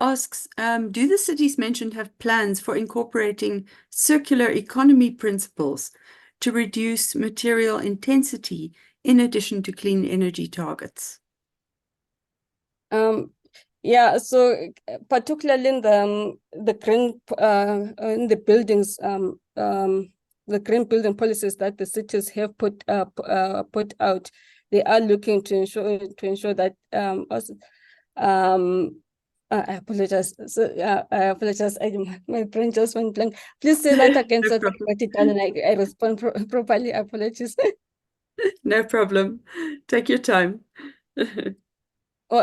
asks, do the cities mentioned have plans for incorporating circular economy principles to reduce material intensity in addition to clean energy targets? Yeah, so particularly in the green in the buildings, the green building policies that the cities have put out, they are looking to ensure that I apologize. So I apologize. My brain just went blank. Please say that again so that I write it down and I respond properly. Apologies. No problem. Take your time.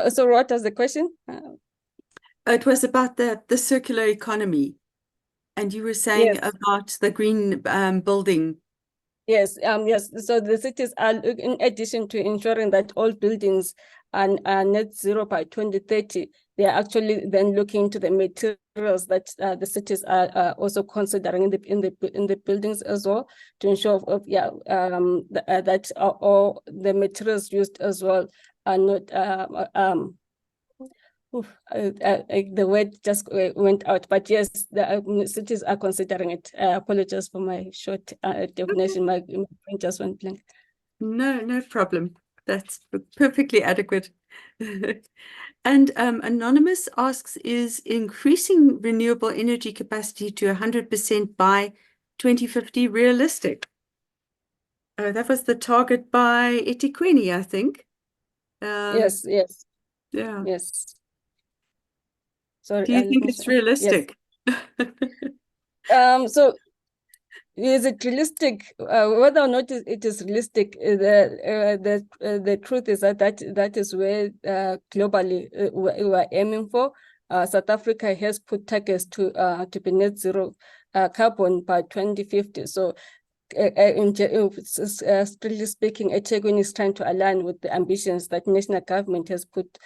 So what was the question? It was about the circular economy, and you were saying Yes. about the green building. Yes, yes. So the cities are, in addition to ensuring that all buildings are net zero by 2030, they are actually then looking into the materials that the cities are also considering in the buildings as well, to ensure that all the materials used as well are not the word just went out, but yes, the cities are considering it. Apologize for my short definition. My brain just went blank. No problem. That's perfectly adequate. And Anonymous asks, is increasing renewable energy capacity to 100% by 2050 realistic? That was the target by Ekurhuleni, I think. Yes. Yeah. Yes. Sorry. Do you think it's realistic? Yes. So is it realistic? Whether or not it is realistic, the truth is that is where globally we are aiming for. South Africa has put targets to be net zero carbon by 2050. So strictly speaking, Ekurhuleni is trying to align with the ambitions that national government has put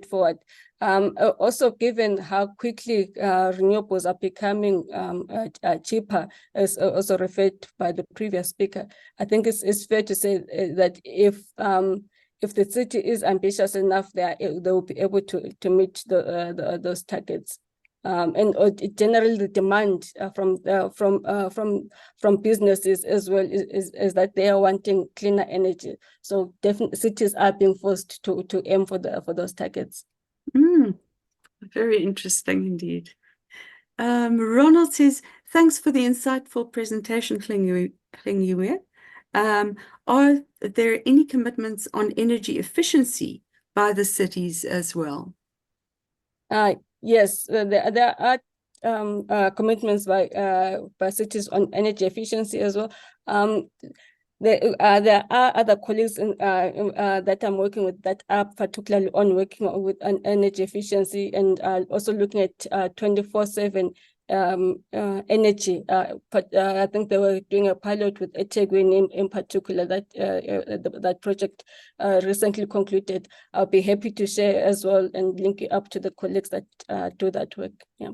forward. Also, given how quickly renewables are becoming cheaper, as also referred by the previous speaker, I think it's fair to say that if the city is ambitious enough, they will be able to meet those targets. And generally, the demand from businesses as well is that they are wanting cleaner energy. So definitely, cities are being forced to aim for those targets. Very interesting indeed. Ronald says, thanks for the insightful presentation, Hlengiwe. Are there any commitments on energy efficiency by the cities as well? Yes, there are commitments by cities on energy efficiency as well. There are other colleagues that I'm working with that are particularly working with energy efficiency and also looking at 24/7 energy. But I think they were doing a pilot with Ekurhuleni in particular that project recently concluded. I'll be happy to share as well and link you up to the colleagues that do that work. Yeah.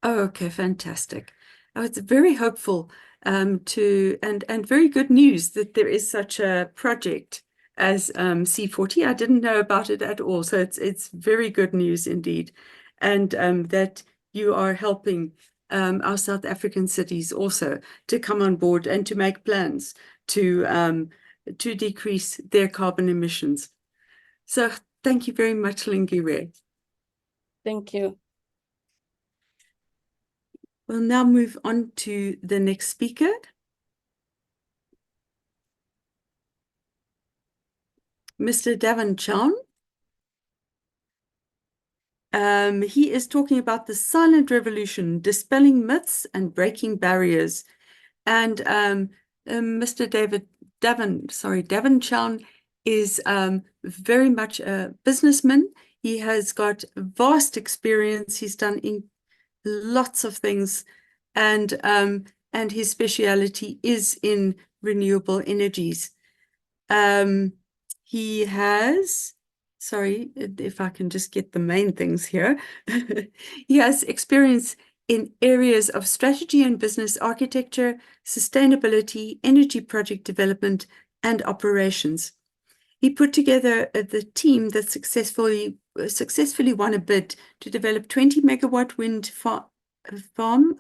Oh, okay, fantastic. Oh, it's very hopeful and very good news that there is such a project as C40. I didn't know about it at all, so it's very good news indeed, and that you are helping our South African cities also to come on board and to make plans to decrease their carbon emissions. So thank you very much, Hlengiwe. Thank you. We'll now move on to the next speaker. Mr. Tshwane. He is talking about the silent revolution, dispelling myths and breaking barriers. And Mr. Tshwane is very much a businessman. He has got vast experience. He's done lots of things, and his speciality is in renewable energies. He has, sorry, if I can just get the main things here. He has experience in areas of strategy and business architecture, sustainability, energy project development, and operations. He put together the team that successfully won a bid to develop 20 megawatt wind farm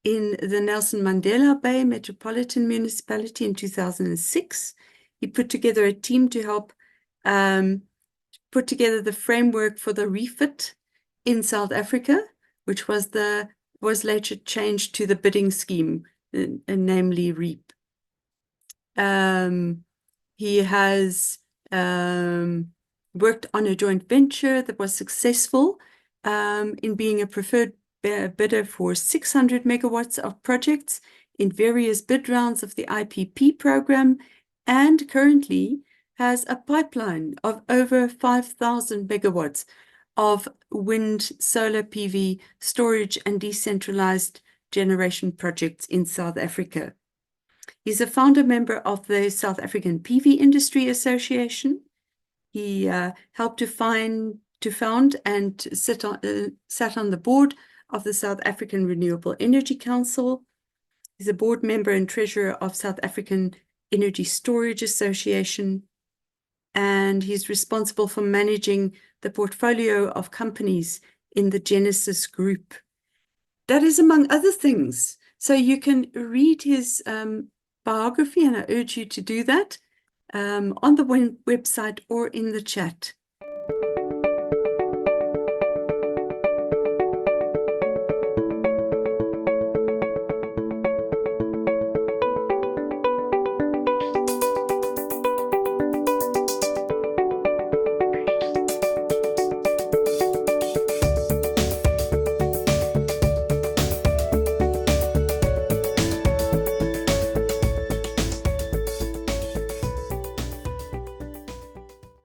in the Nelson Mandela Bay Metropolitan Municipality in 2006. He put together a team to help put together the framework for the refit in South Africa, which was later changed to the bidding scheme, namely REAP. He has worked on a joint venture that was successful in being a preferred bidder for 600 megawatts of projects in various bid rounds of the IPP program, and currently has a pipeline of over 5,000 megawatts of wind, solar PV, storage, and decentralized generation projects in South Africa. He's a founder member of the South African PV Industry Association. He helped to found and sat on the board of the South African Renewable Energy Council. He's a board member and treasurer of South African Energy Storage Association. And he's responsible for managing the portfolio of companies in the Genesis Group. That is among other things. So you can read his biography, and I urge you to do that on the website or in the chat.